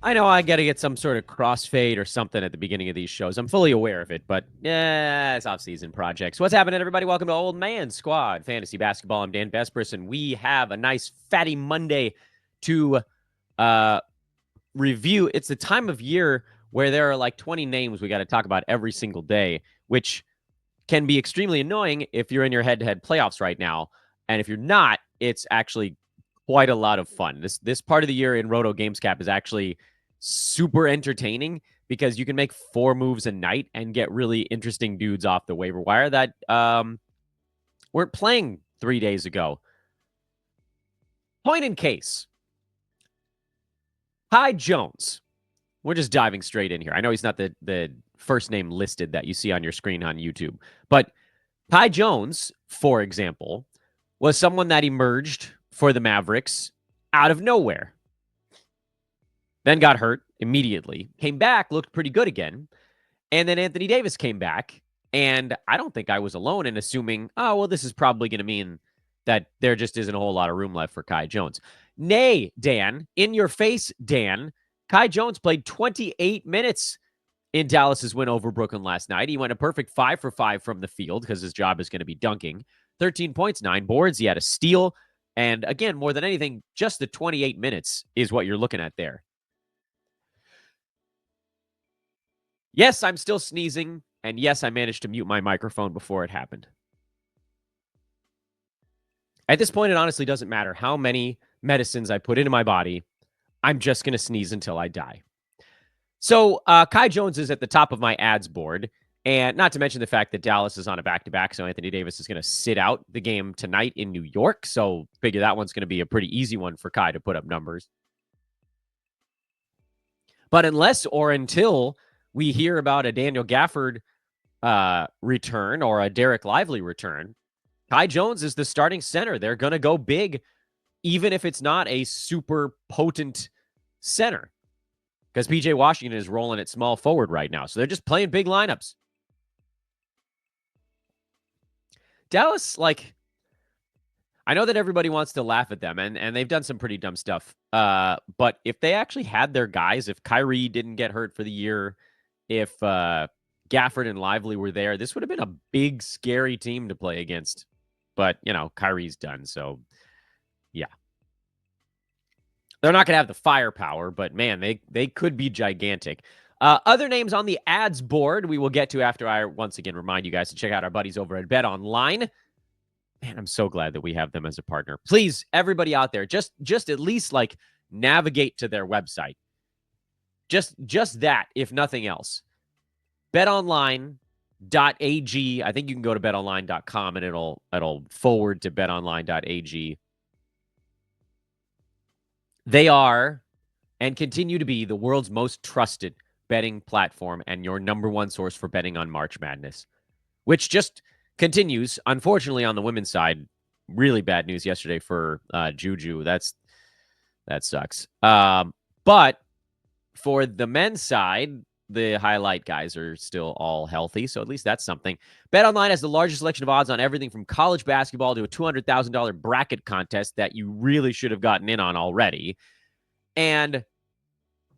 I know I got to get some sort of crossfade or something at the beginning of these shows. I'm fully aware of it, but yeah, it's off-season projects. What's happening, everybody? Welcome to Old Man Squad Fantasy Basketball. I'm Dan Besperson. We have a nice fatty Monday to uh, review. It's the time of year where there are like 20 names we got to talk about every single day, which can be extremely annoying if you're in your head-to-head playoffs right now. And if you're not, it's actually quite a lot of fun. This part of the year in Roto Gamescap is actually super entertaining because you can make 4 moves a night and get really interesting dudes off the waiver wire that weren't playing 3 days ago. Point in case, Ty Jones. We're just diving straight in here. I know he's not the first name listed that you see on your screen on YouTube, but Ty Jones, for example, was someone that emerged for the Mavericks out of nowhere. Then got hurt immediately, came back, looked pretty good again. And then Anthony Davis came back. And I don't think I was alone in assuming, oh, well, this is probably going to mean that there just isn't a whole lot of room left for Kai Jones. Nay, Dan, in your face, Dan, Kai Jones played 28 minutes in Dallas's win over Brooklyn last night. He went a perfect 5 for 5 from the field because his job is going to be dunking. 13 points, 9 boards. He had a steal. And again, more than anything, just the 28 minutes is what you're looking at there. Yes, I'm still sneezing. And yes, I managed to mute my microphone before it happened. At this point, it honestly doesn't matter how many medicines I put into my body. I'm just going to sneeze until I die. So Kai Jones is at the top of my ads board. And not to mention the fact that Dallas is on a back-to-back, so Anthony Davis is going to sit out the game tonight in New York. So figure that one's going to be a pretty easy one for Kai to put up numbers. But unless or until we hear about a Daniel Gafford return or a Derek Lively return, Kai Jones is the starting center. They're going to go big, even if it's not a super potent center, because PJ Washington is rolling at small forward right now. So they're just playing big lineups. Dallas, I know that everybody wants to laugh at them, and they've done some pretty dumb stuff. But if they actually had their guys, if Kyrie didn't get hurt for the year, if Gafford and Lively were there, this would have been a big, scary team to play against. But, Kyrie's done, so yeah. They're not going to have the firepower, but, man, they could be gigantic. Other names on the ads board we will get to after I once again remind you guys to check out our buddies over at Bet Online. Man, I'm so glad that we have them as a partner. Please, everybody out there, just at least navigate to their website. Just that, if nothing else. BetOnline.ag. I think you can go to betonline.com and it'll forward to betonline.ag. They are and continue to be the world's most trusted betting platform and your number one source for betting on March Madness, which just continues. Unfortunately, on the women's side, really bad news yesterday for Juju. That sucks. But for the men's side, the highlight guys are still all healthy, so at least that's something. BetOnline has the largest selection of odds on everything from college basketball to a $200,000 bracket contest that you really should have gotten in on already, and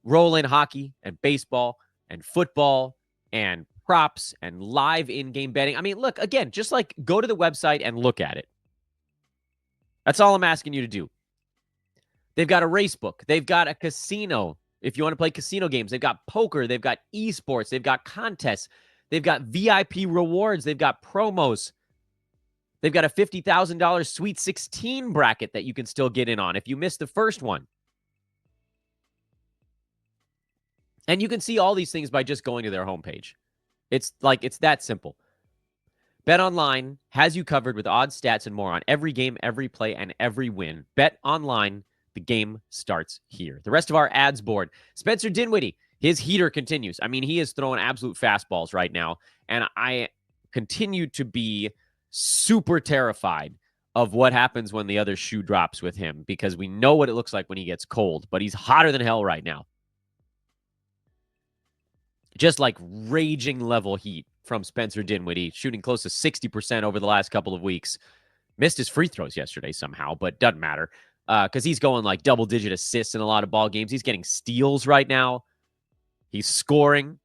roll-in hockey and baseball and football and props and live in-game betting. I mean, look, again, just go to the website and look at it. That's all I'm asking you to do. They've got a race book. They've got a casino. If you want to play casino games, they've got poker. They've got esports. They've got contests. They've got VIP rewards. They've got promos. They've got a $50,000 Sweet 16 bracket that you can still get in on if you missed the first one. And you can see all these things by just going to their homepage. It's that simple. BetOnline has you covered with odds, stats, and more on every game, every play, and every win. BetOnline, the game starts here. The rest of our ads board. Spencer Dinwiddie, his heater continues. I mean, he is throwing absolute fastballs right now. And I continue to be super terrified of what happens when the other shoe drops with him, because we know what it looks like when he gets cold. But he's hotter than hell right now. Just raging level heat from Spencer Dinwiddie, shooting close to 60% over the last couple of weeks. Missed his free throws yesterday somehow, but doesn't matter. because he's going like double-digit assists in a lot of ball games. He's getting steals right now. He's scoring.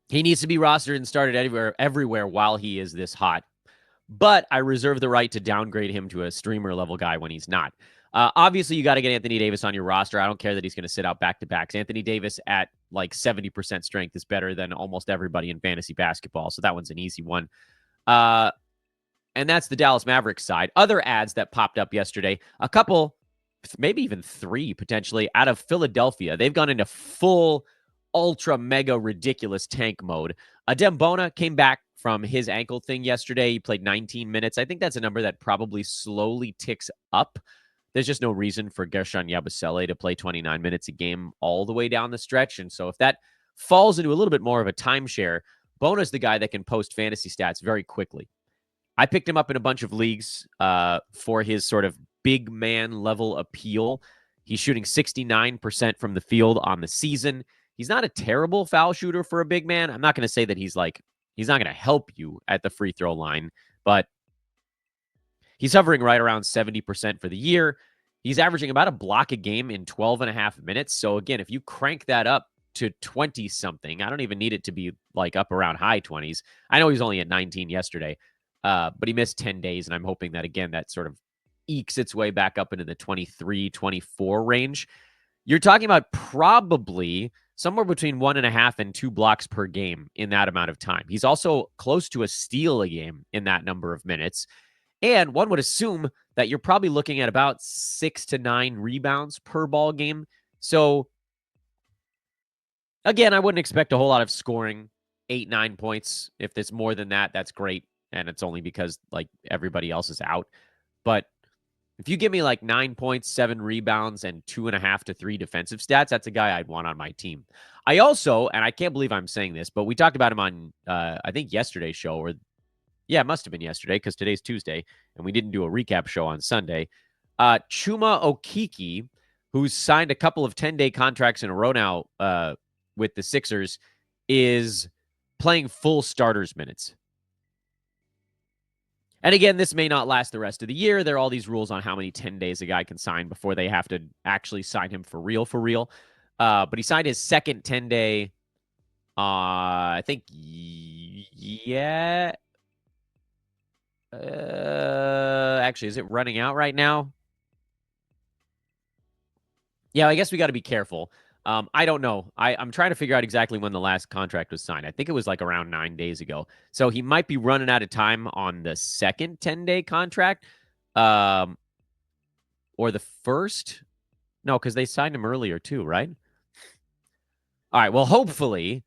He needs to be rostered and started everywhere while he is this hot. But I reserve the right to downgrade him to a streamer level guy when he's not. Obviously, you got to get Anthony Davis on your roster. I don't care that he's going to sit out back-to-backs. Anthony Davis at like 70% strength is better than almost everybody in fantasy basketball. So that one's an easy one. And that's the Dallas Mavericks side. Other ads that popped up yesterday, a couple, maybe even three potentially, out of Philadelphia. They've gone into full ultra mega ridiculous tank mode. Adem Bona came back from his ankle thing yesterday. He played 19 minutes. I think that's a number that probably slowly ticks up. There's just no reason for Gershon Yabusele to play 29 minutes a game all the way down the stretch. And so if that falls into a little bit more of a timeshare, Bona's the guy that can post fantasy stats very quickly. I picked him up in a bunch of leagues for his sort of big man level appeal. He's shooting 69% from the field on the season. He's not a terrible foul shooter for a big man. I'm not going to say that he's not going to help you at the free throw line, but he's hovering right around 70% for the year. He's averaging about a block a game in 12 and a half minutes. So again, if you crank that up to 20 something, I don't even need it to be like up around high 20s. I know he's only at 19 yesterday, but he missed 10 days. And I'm hoping that, again, that sort of ekes its way back up into the 23, 24 range. You're talking about probably somewhere between 1.5 and 2 blocks per game in that amount of time. He's also close to a steal a game in that number of minutes. And one would assume that you're probably looking at about 6 to 9 rebounds per ball game. So again, I wouldn't expect a whole lot of scoring. 8, 9 points. If there's more than that, that's great. And it's only because like everybody else is out. But if you give me like 9 points, 7 rebounds, and 2.5 to 3 defensive stats, that's a guy I'd want on my team. I also, and I can't believe I'm saying this, but we talked about him on, I think, yesterday's show, or yeah, it must have been yesterday because today's Tuesday, and we didn't do a recap show on Sunday. Chuma Okeke, who's signed a couple of 10-day contracts in a row now with the Sixers, is playing full starters minutes. And again, this may not last the rest of the year. There are all these rules on how many 10 days a guy can sign before they have to actually sign him for real, for real. But he signed his second 10-day, I think, yeah. Actually, is it running out right now? Yeah, I guess we got to be careful. I don't know. I'm trying to figure out exactly when the last contract was signed. I think it was like around 9 days ago. So he might be running out of time on the second 10-day contract, or the first. No, because they signed him earlier too, right? All right. Well, hopefully,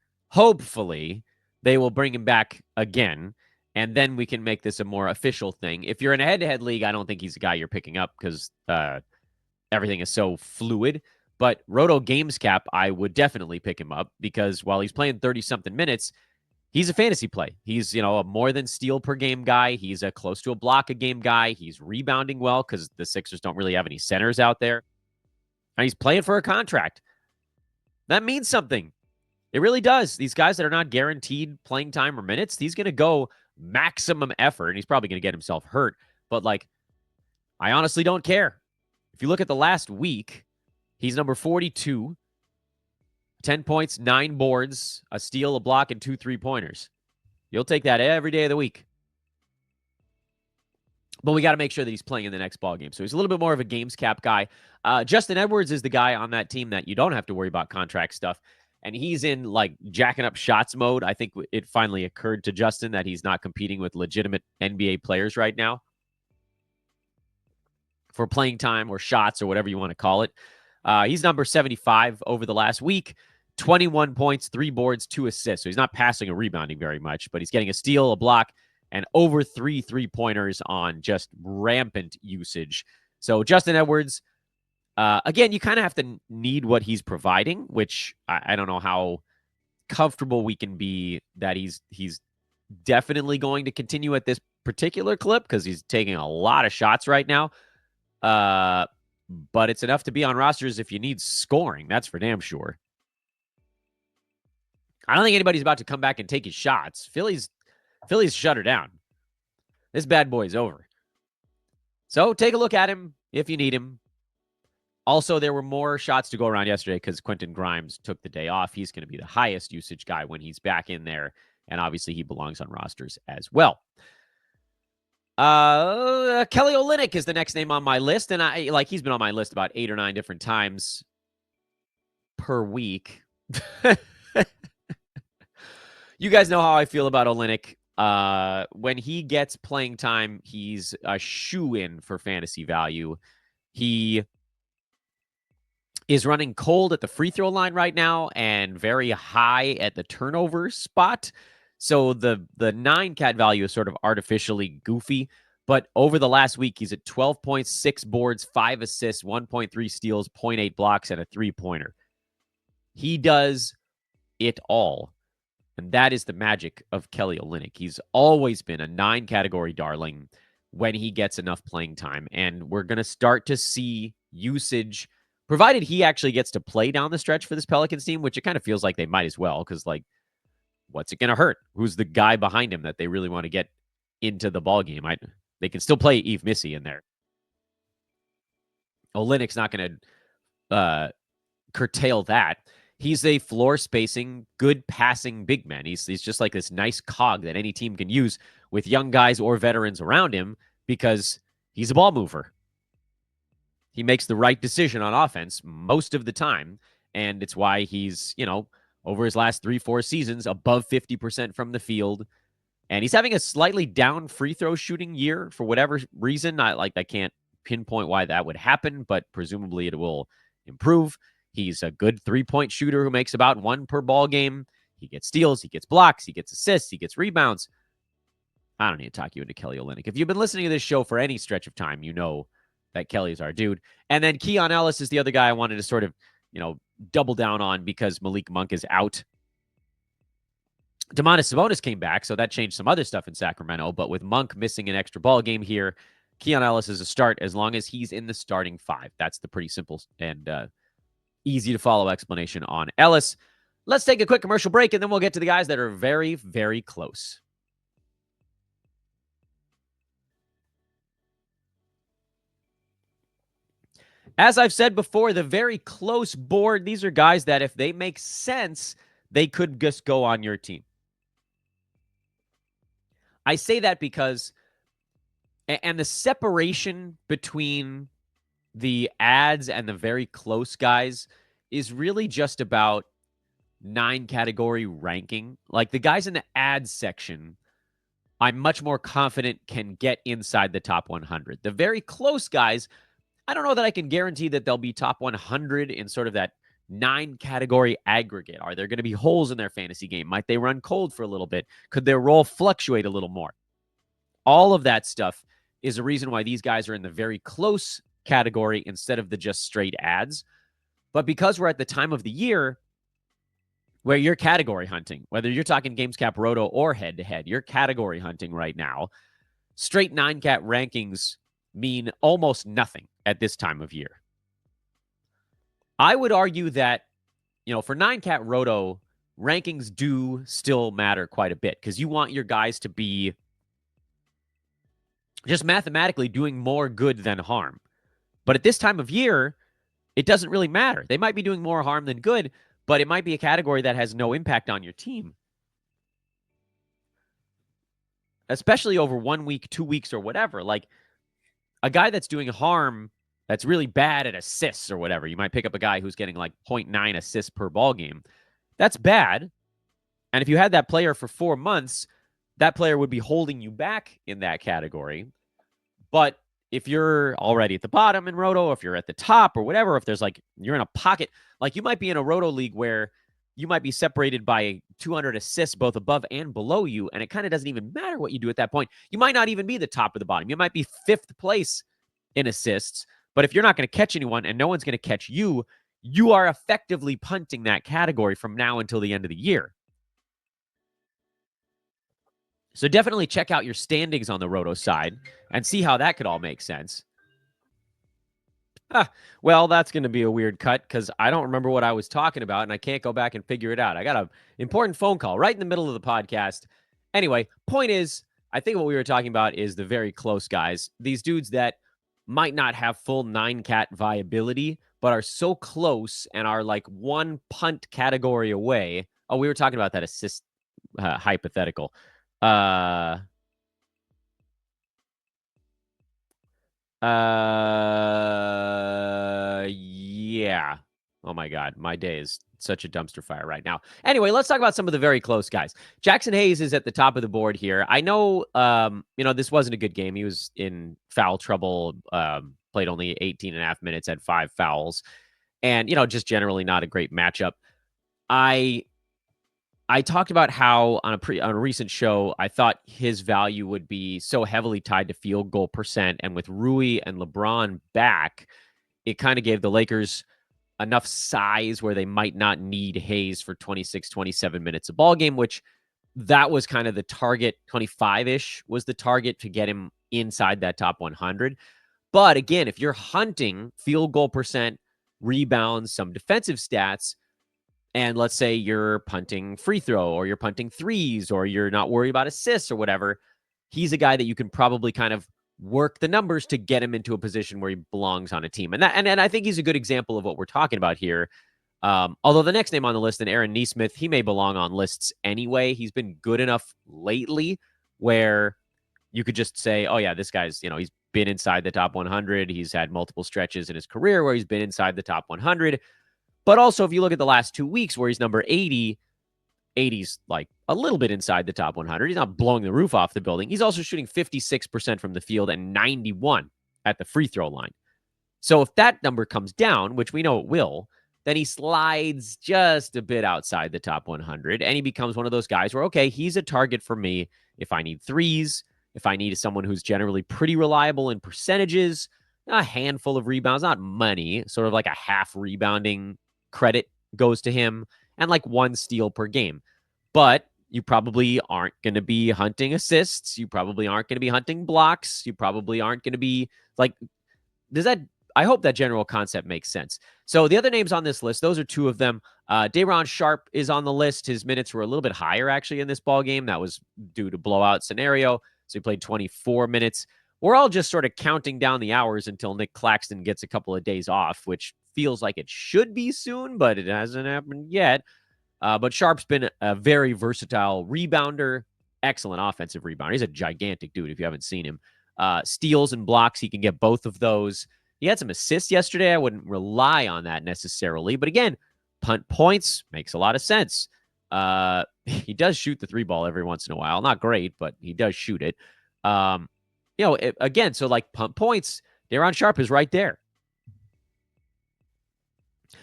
they will bring him back again, and then we can make this a more official thing. If you're in a head-to-head league, I don't think he's the guy you're picking up because everything is so fluid. But Roto Games Cap, I would definitely pick him up because while he's playing 30-something minutes, he's a fantasy play. He's, a more than steal per game guy. He's a close to a block a game guy. He's rebounding well because the Sixers don't really have any centers out there. And he's playing for a contract. That means something. It really does. These guys that are not guaranteed playing time or minutes, he's going to go maximum effort, and he's probably going to get himself hurt. But, I honestly don't care. If you look at the last week, he's number 42, 10 points, 9 boards, a steal, a block, and 2 3-pointers. You'll take that every day of the week. But we got to make sure that he's playing in the next ball game. So he's a little bit more of a games cap guy. Justin Edwards is the guy on that team that you don't have to worry about contract stuff. And he's in jacking up shots mode. I think it finally occurred to Justin that he's not competing with legitimate NBA players right now for playing time or shots or whatever you want to call it. He's number 75 over the last week, 21 points, 3 boards, 2 assists. So he's not passing or rebounding very much, but he's getting a steal, a block, and over 3 3-pointers on just rampant usage. So Justin Edwards, again, you kind of have to need what he's providing, which I don't know how comfortable we can be that he's definitely going to continue at this particular clip because he's taking a lot of shots right now. But it's enough to be on rosters if you need scoring. That's for damn sure. I don't think anybody's about to come back and take his shots. Philly's shut her down. This bad boy is over. So take a look at him if you need him. Also, there were more shots to go around yesterday because Quentin Grimes took the day off. He's going to be the highest usage guy when he's back in there. And obviously, he belongs on rosters as well. Kelly Olynyk is the next name on my list. And he's been on my list about 8 or 9 different times per week. You guys know how I feel about Olynyk. When he gets playing time, he's a shoe-in for fantasy value. He is running cold at the free throw line right now and very high at the turnover spot. So the 9 cat value is sort of artificially goofy. But over the last week, he's at 12.6 boards, 5 assists, 1.3 steals, 0.8 blocks, and a 3-pointer. He does it all. And that is the magic of Kelly Olynyk. He's always been a 9 category darling when he gets enough playing time. And we're going to start to see usage, provided he actually gets to play down the stretch for this Pelicans team, which it kind of feels like they might as well, because, like, what's it going to hurt? Who's the guy behind him that they really want to get into the ballgame? They can still play Yves Missy in there. Olynyk's not going to curtail that. He's a floor spacing, good passing big man. He's just like this nice cog that any team can use with young guys or veterans around him because he's a ball mover. He makes the right decision on offense most of the time. And it's why he's, over his last 3-4 seasons, above 50% from the field. And he's having a slightly down free throw shooting year for whatever reason. I can't pinpoint why that would happen, but presumably it will improve. He's a good 3-point shooter who makes about 1 per ball game. He gets steals, he gets blocks, he gets assists, he gets rebounds. I don't need to talk you into Kelly Olynyk. If you've been listening to this show for any stretch of time, you know that Kelly's our dude. And then Keon Ellis is the other guy I wanted to sort of, double down on because Malik Monk is out. Domantas Sabonis came back, so that changed some other stuff in Sacramento. But with Monk missing an extra ball game here, Keon Ellis is a start as long as he's in the starting 5. That's the pretty simple and easy to follow explanation on Ellis. Let's take a quick commercial break, and then we'll get to the guys that are very, very close. As I've said before, the very close board, these are guys that if they make sense, they could just go on your team. I say that because, and the separation between the ads and the very close guys is really just about 9 category ranking. Like the guys in the ads section, I'm much more confident can get inside the top 100. The very close guys, I don't know that I can guarantee that they'll be top 100 in sort of that 9 category aggregate. Are there going to be holes in their fantasy game? Might they run cold for a little bit? Could their role fluctuate a little more? All of that stuff is a reason why these guys are in the very close category instead of the just straight ads. But because we're at the time of the year where you're category hunting, whether you're talking GamesCap Roto or head-to-head, you're category hunting right now. Straight 9-cat rankings mean almost nothing at this time of year. I would argue that, for 9-cat Roto, rankings do still matter quite a bit because you want your guys to be just mathematically doing more good than harm. But at this time of year, it doesn't really matter. They might be doing more harm than good, but it might be a category that has no impact on your team. Especially over 1 week, 2 weeks, or whatever. Like a guy that's doing harm that's really bad at assists or whatever. You might pick up a guy who's getting like 0.9 assists per ball game. That's bad. And if you had that player for 4 months, that player would be holding you back in that category. But if you're already at the bottom in Roto, if you're at the top or whatever, if there's you're in a pocket, like you might be in a Roto league where you might be separated by 200 assists both above and below you, and it kind of doesn't even matter what you do at that point. You might not even be the top or the bottom. You might be 5th place in assists, but if you're not going to catch anyone and no one's going to catch you, you are effectively punting that category from now until the end of the year. So definitely check out your standings on the Roto side and see how that could all make sense. Well, that's going to be a weird cut because I don't remember what I was talking about and I can't go back and figure it out. I got an important phone call right in the middle of the podcast. Anyway, point is, I think what we were talking about is the very close guys. These dudes that might not have full 9-cat viability, but are so close and are like one punt category away. Oh, we were talking about that assist hypothetical. Yeah. Oh my God, my day is such a dumpster fire right now. Anyway, let's talk about some of the very close guys. Jackson Hayes is at the top of the board here. I know, this wasn't a good game. He was in foul trouble, played only 18 and a half minutes, had 5 fouls, and, just generally not a great matchup. I talked about how on a recent show, I thought his value would be so heavily tied to field goal percent, and with Rui and LeBron back, it kind of gave the Lakers enough size where they might not need Hayes for 26, 27 minutes a ball game, which that was kind of the target. 25-ish was the target to get him inside that top 100. But again, if you're hunting field goal percent, rebounds, some defensive stats, and let's say you're punting free throw or you're punting threes or you're not worried about assists or whatever, he's a guy that you can probably kind of work the numbers to get him into a position where he belongs on a team. And I think he's a good example of what we're talking about here. Although the next name on the list, and Aaron Nesmith, he may belong on lists anyway. He's been good enough lately where you could just say, oh yeah, this guy's, he's been inside the top 100. He's had multiple stretches in his career where he's been inside the top 100. But also, if you look at the last 2 weeks where he's number 80, 80's like a little bit inside the top 100. He's not blowing the roof off the building. He's also shooting 56% from the field and 91 at the free throw line. So if that number comes down, which we know it will, then he slides just a bit outside the top 100, and he becomes one of those guys where, okay, he's a target for me if I need threes, if I need someone who's generally pretty reliable in percentages, a handful of rebounds, not money, sort of like a half rebounding credit goes to him, and like 1 steal per game. But you probably aren't going to be hunting assists. You probably aren't going to be hunting blocks. You probably aren't going to be like, I hope that general concept makes sense. So the other names on this list, those are 2 of them. Day'Ron Sharpe is on the list. His minutes were a little bit higher actually in this ball game. That was due to blowout scenario. So he played 24 minutes. We're all just sort of counting down the hours until Nick Claxton gets a couple of days off, which feels like it should be soon, but it hasn't happened yet. But Sharpe's been a very versatile rebounder, excellent offensive rebounder. He's a gigantic dude if you haven't seen him. Steals and blocks, he can get both of those. He had some assists yesterday. I wouldn't rely on that necessarily. But again, punt points makes a lot of sense. He does shoot the 3 ball every once in a while. Not great, but he does shoot it. Again, so like punt points, Day'Ron Sharpe is right there.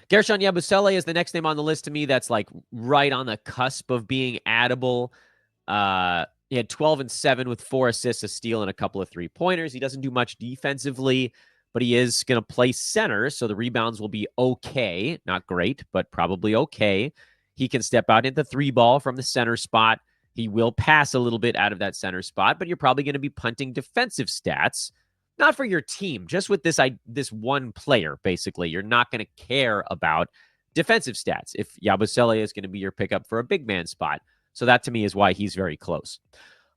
Gershon Yabusele is the next name on the list to me that's like right on the cusp of being addable. He had 12 and 7 with 4 assists, a steal, and a couple of 3-pointers. He doesn't do much defensively, but he is going to play center, so the rebounds will be okay. Not great, but probably okay. He can step out into 3 ball from the center spot. He will pass a little bit out of that center spot, but you're probably going to be punting defensive stats. Not for your team, just with this one player, basically. You're not going to care about defensive stats if Yabusele is going to be your pickup for a big man spot. So that, to me, is why he's very close.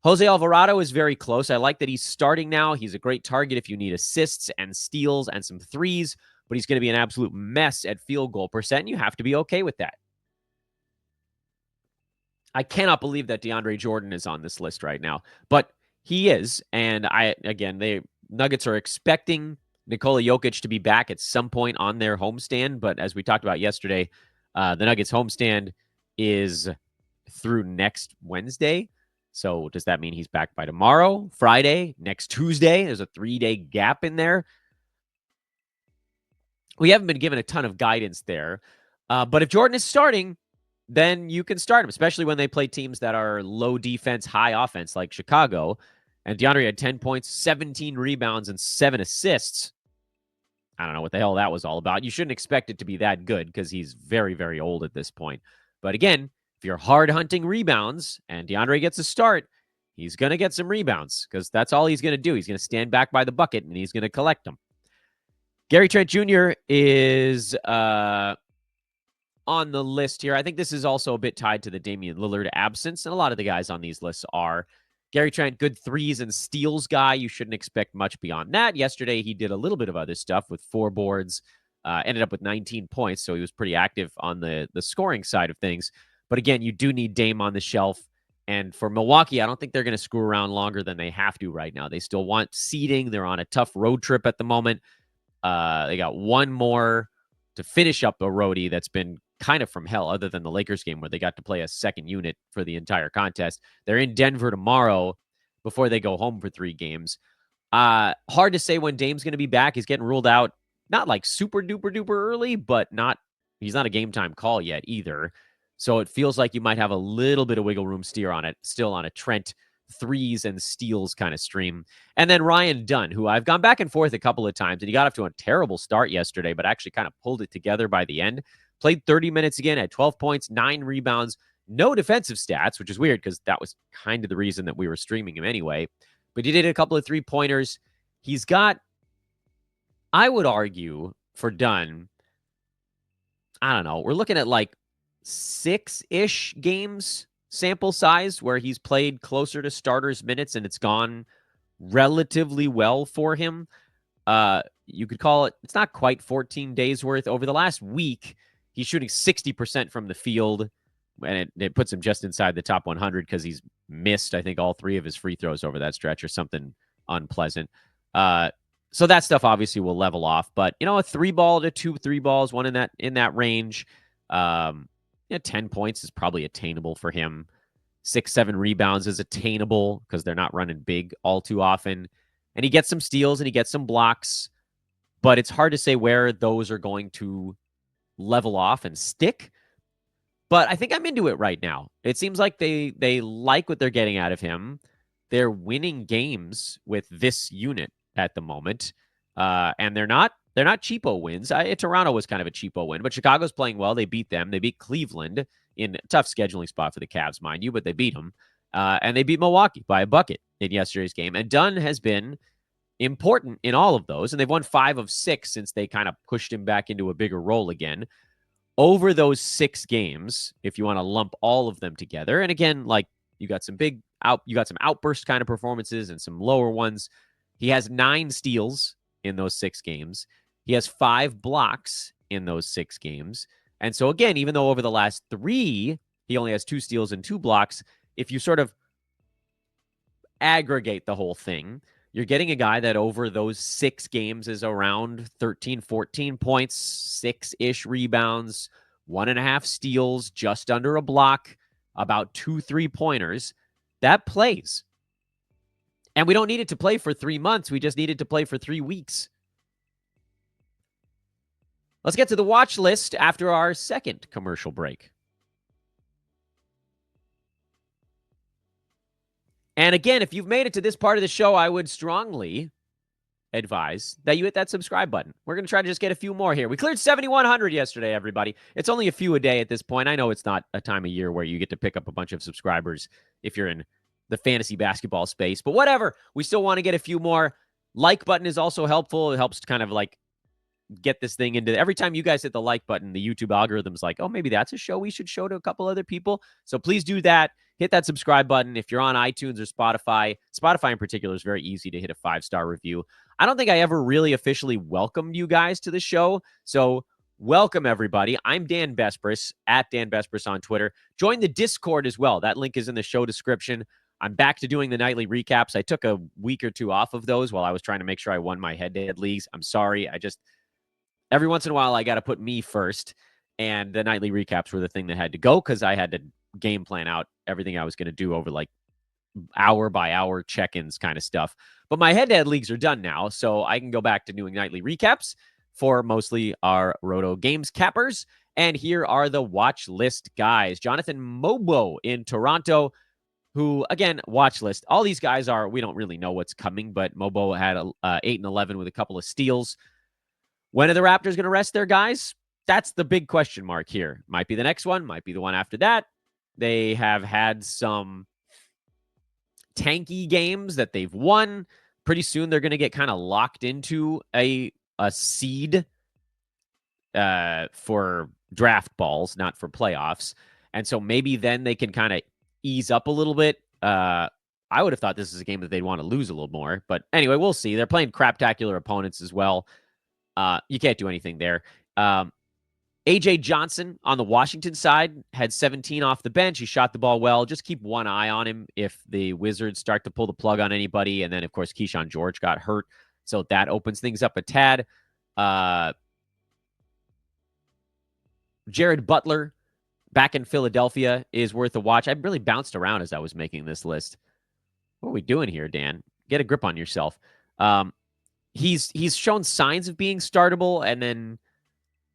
Jose Alvarado is very close. I like that he's starting now. He's a great target if you need assists and steals and some threes, but he's going to be an absolute mess at field goal percent, and you have to be okay with that. I cannot believe that DeAndre Jordan is on this list right now, but he is. And the Nuggets are expecting Nikola Jokic to be back at some point on their homestand. But as we talked about yesterday, the Nuggets homestand is through next Wednesday. So does that mean he's back by tomorrow, Friday, next Tuesday? There's a 3-day gap in there. We haven't been given a ton of guidance there. But if Jordan is starting, then you can start him, especially when they play teams that are low defense, high offense, like Chicago. And DeAndre had 10 points, 17 rebounds, and 7 assists. I don't know what the hell that was all about. You shouldn't expect it to be that good because he's very, very old at this point. But again, if you're hard hunting rebounds and DeAndre gets a start, he's going to get some rebounds because that's all he's going to do. He's going to stand back by the bucket and he's going to collect them. Gary Trent Jr. is on the list here. I think this is also a bit tied to the Damian Lillard absence, and a lot of the guys on these lists are. Gary Trent, good threes and steals guy. You shouldn't expect much beyond that. Yesterday, he did a little bit of other stuff with 4 boards, ended up with 19 points, so he was pretty active on the scoring side of things. But again, you do need Dame on the shelf. And for Milwaukee, I don't think they're going to screw around longer than they have to right now. They still want seeding. They're on a tough road trip at the moment. They got one more to finish up a roadie that's been kind of from hell, other than the Lakers game where they got to play a second unit for the entire contest. They're in Denver tomorrow before they go home for 3 games. Hard to say when Dame's going to be back. He's getting ruled out, not like super duper duper early, but he's not a game time call yet either. So it feels like you might have a little bit of wiggle room still on a Trent threes and steals kind of stream. And then Ryan Dunn, who I've gone back and forth a couple of times, and he got off to a terrible start yesterday, but actually kind of pulled it together by the end. Played 30 minutes again, had 12 points, 9 rebounds, no defensive stats, which is weird because that was kind of the reason that we were streaming him anyway. But he did a couple of 3-pointers. He's got, I would argue, for Dunn, I don't know, we're looking at like 6-ish games sample size where he's played closer to starters minutes and it's gone relatively well for him. You could call it's not quite 14 days worth. Over the last week, he's shooting 60% from the field, and it puts him just inside the top 100 because he's missed, I think, all 3 of his free throws over that stretch or something unpleasant. So that stuff obviously will level off, but a 3-ball to 2 3-balls, one in that range. 10 points is probably attainable for him. 6-7 rebounds is attainable because they're not running big all too often. And he gets some steals and he gets some blocks, but it's hard to say where those are going to level off and stick. But I think I'm into it right now. It seems like they like what they're getting out of him. They're winning games with this unit at the moment, and they're not cheapo wins. Toronto was kind of a cheapo win, but Chicago's playing well. They beat them. They beat Cleveland in a tough scheduling spot for the Cavs, mind you, but they beat them. And they beat Milwaukee by a bucket in yesterday's game. And Dunn has been important in all of those, and they've won 5 of 6 since they kind of pushed him back into a bigger role again. Over those 6 games, if you want to lump all of them together, and again, like you got some outburst kind of performances and some lower ones. He has 9 steals in those 6 games. He has 5 blocks in those 6 games. And so again, even though over the last 3, he only has 2 steals and 2 blocks, if you sort of aggregate the whole thing, you're getting a guy that over those 6 games is around 13, 14 points, 6-ish rebounds, 1.5 steals, just under a block, about 2 3-pointers. That plays. And we don't need it to play for 3 months. We just need it to play for 3 weeks. Let's get to the watch list after our second commercial break. And again, if you've made it to this part of the show, I would strongly advise that you hit that subscribe button. We're going to try to just get a few more here. We cleared 7,100 yesterday, everybody. It's only a few a day at this point. I know it's not a time of year where you get to pick up a bunch of subscribers if you're in the fantasy basketball space, but whatever. We still want to get a few more. Like button is also helpful. It helps to kind of like get this thing into every time you guys hit the like button, the YouTube algorithm's like, oh, maybe that's a show we should show to a couple other people. So please do that. Hit that subscribe button. If you're on iTunes or Spotify in particular is very easy to hit a 5-star review. I don't think I ever really officially welcomed you guys to the show. So welcome, everybody. I'm Dan Bespris, at Dan Bespris on Twitter. Join the Discord as well. That link is in the show description. I'm back to doing the nightly recaps. I took a week or 2 off of those while I was trying to make sure I won my head-to-head leagues. I'm sorry. Every once in a while, I got to put me first, and the nightly recaps were the thing that had to go because I had to game plan out everything I was going to do over like hour-by-hour check-ins kind of stuff. But my head-to-head leagues are done now, so I can go back to doing nightly recaps for mostly our Roto Games cappers. And here are the watch list guys. Jonathan Mobo in Toronto, who, again, watch list. All these guys we don't really know what's coming, but Mobo had 8-11 with a couple of steals. When are the Raptors going to rest their guys? That's the big question mark here. Might be the next one, might be the one after that. They have had some tanky games that they've won. Pretty soon they're going to get kind of locked into a seed for draft balls, not for playoffs. And so maybe then they can kind of ease up a little bit. I I would have thought this is a game that they'd want to lose a little more. But anyway, we'll see. They're playing craptacular opponents as well. You can't do anything there. AJ Johnson on the Washington side had 17 off the bench. He shot the ball well. Just keep one eye on him if the Wizards start to pull the plug on anybody. And then, of course, Keyshawn George got hurt. So that opens things up a tad. Jared Butler back in Philadelphia is worth a watch. I really bounced around as I was making this list. What are we doing here, Dan? Get a grip on yourself. He's shown signs of being startable and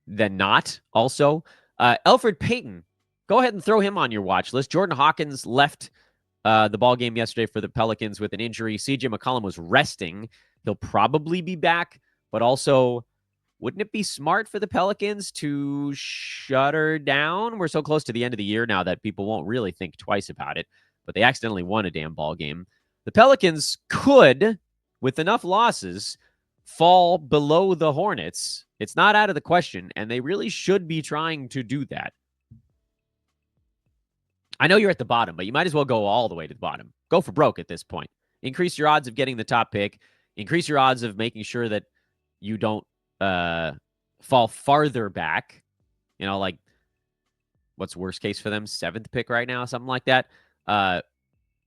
then not also. Elfrid Payton, go ahead and throw him on your watch list. Jordan Hawkins left the ball game yesterday for the Pelicans with an injury. CJ McCollum was resting. He'll probably be back, but also, wouldn't it be smart for the Pelicans to shut her down? We're so close to the end of the year now that people won't really think twice about it, but they accidentally won a damn ball game. The Pelicans could, with enough losses, fall below the Hornets. It's not out of the question, and they really should be trying to do that. I know you're at the bottom, but you might as well go all the way to the bottom. Go for broke at this point. Increase your odds of getting the top pick. Increase your odds of making sure that you don't fall farther back. You know, like, what's worst case for them? 7th pick right now, something like that.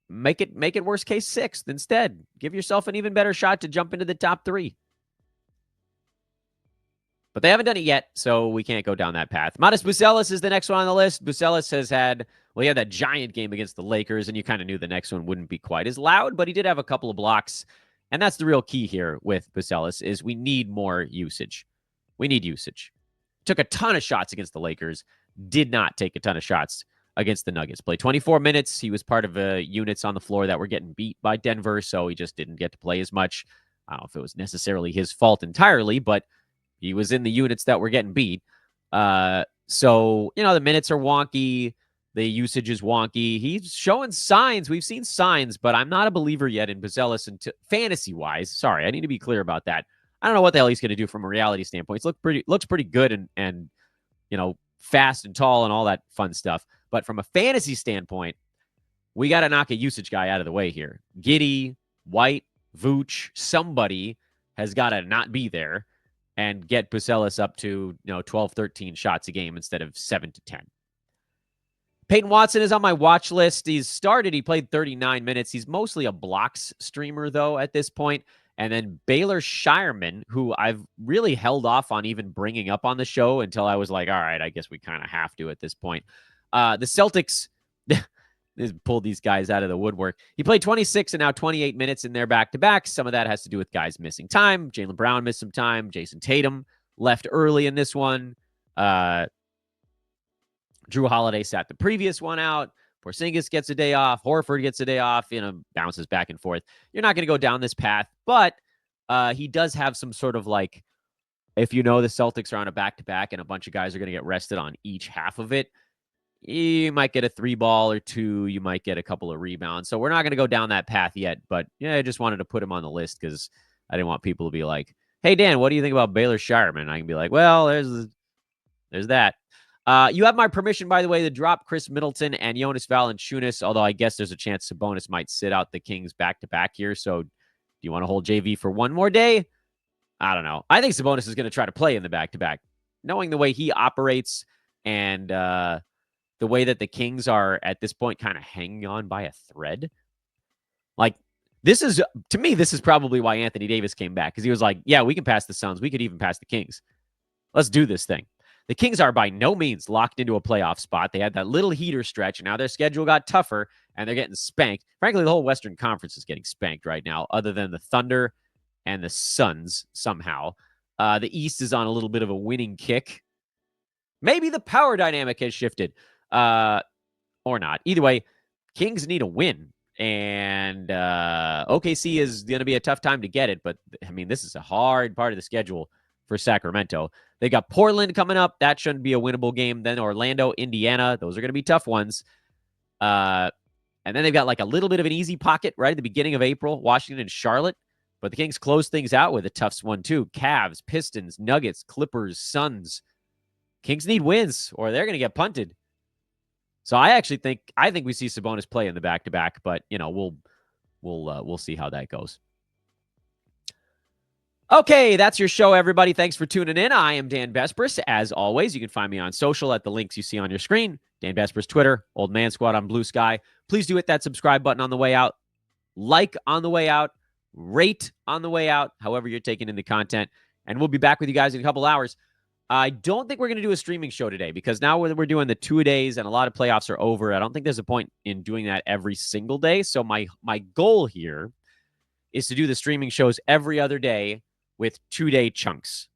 Make it worst case 6th instead. Give yourself an even better shot to jump into the top 3. But they haven't done it yet, so we can't go down that path. Modest Bucelis is the next one on the list. Bucelis has had, well, he had that giant game against the Lakers, and you kind of knew the next one wouldn't be quite as loud, but he did have a couple of blocks. And that's the real key here with Bucelis is we need more usage. We need usage. Took a ton of shots against the Lakers. Did not take a ton of shots against the Nuggets. Played 24 minutes. He was part of units on the floor that were getting beat by Denver, so he just didn't get to play as much. I don't know if it was necessarily his fault entirely, but he was in the units that were getting beat. So, you know, the minutes are wonky. The usage is wonky. He's showing signs. We've seen signs, but I'm not a believer yet in Bucelis fantasy-wise. Sorry, I need to be clear about that. I don't know what the hell he's going to do from a reality standpoint. It looks pretty good and you know, fast and tall and all that fun stuff. But from a fantasy standpoint, we got to knock a usage guy out of the way here. Giddey, White, Vooch, somebody has got to not be there and get Bucelis up to 12, 13 shots a game instead of 7 to 10. Peyton Watson is on my watch list. He played 39 minutes. He's mostly a blocks streamer, though, at this point. And then Baylor Shireman, who I've really held off on even bringing up on the show until I was like, all right, I guess we kind of have to at this point. The Celtics pulled these guys out of the woodwork. He played 26 and now 28 minutes in their back-to-backs. Some of that has to do with guys missing time. Jaylen Brown missed some time. Jason Tatum left early in this one. Drew Holiday sat the previous one out. Porzingis gets a day off. Horford gets a day off. Bounces back and forth. You're not going to go down this path, but he does have some sort of like, if the Celtics are on a back-to-back and a bunch of guys are going to get rested on each half of it, you might get a 3-ball or 2. You might get a couple of rebounds. So we're not going to go down that path yet. But yeah, I just wanted to put him on the list because I didn't want people to be like, hey, Dan, what do you think about Baylor Shireman? I can be like, well, there's that. You have my permission, by the way, to drop Chris Middleton and Jonas Valanciunas, although I guess there's a chance Sabonis might sit out the Kings back-to-back here. So do you want to hold JV for one more day? I don't know. I think Sabonis is going to try to play in the back-to-back. Knowing the way he operates and the way that the Kings are at this point kind of hanging on by a thread. Like, to me, this is probably why Anthony Davis came back, because he was like, yeah, we can pass the Suns. We could even pass the Kings. Let's do this thing. The Kings are by no means locked into a playoff spot. They had that little heater stretch, and now their schedule got tougher, and they're getting spanked. Frankly, the whole Western Conference is getting spanked right now, other than the Thunder and the Suns somehow. The East is on a little bit of a winning kick. Maybe the power dynamic has shifted. Or not. Either way, Kings need a win. And OKC is going to be a tough time to get it. But, I mean, this is a hard part of the schedule for Sacramento. They got Portland coming up. That shouldn't be a winnable game. Then Orlando, Indiana. Those are going to be tough ones. And then they've got like a little bit of an easy pocket right at the beginning of April. Washington and Charlotte. But the Kings close things out with a tough one, too. Cavs, Pistons, Nuggets, Clippers, Suns. Kings need wins or they're going to get punted. So I think we see Sabonis play in the back-to-back, but, we'll we'll see how that goes. Okay, that's your show, everybody. Thanks for tuning in. I am Dan Vespris. As always, you can find me on social at the links you see on your screen. Dan Vespris, Twitter, Old Man Squad on Blue Sky. Please do hit that subscribe button on the way out, like on the way out, rate on the way out, however you're taking in the content. And we'll be back with you guys in a couple hours. I don't think we're going to do a streaming show today because now we're doing the 2-a-days and a lot of playoffs are over. I don't think there's a point in doing that every single day. So my goal here is to do the streaming shows every other day with 2-day chunks.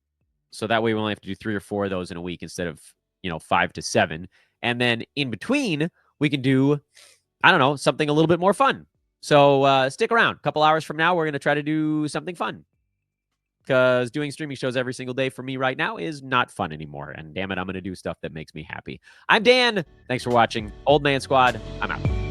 So that way we only have to do 3 or 4 of those in a week instead of, 5 to 7. And then in between, we can do, I don't know, something a little bit more fun. So stick around. A couple hours from now, we're going to try to do something fun. Because doing streaming shows every single day for me right now is not fun anymore. And damn it, I'm going to do stuff that makes me happy. I'm Dan. Thanks for watching. Old Man Squad, I'm out.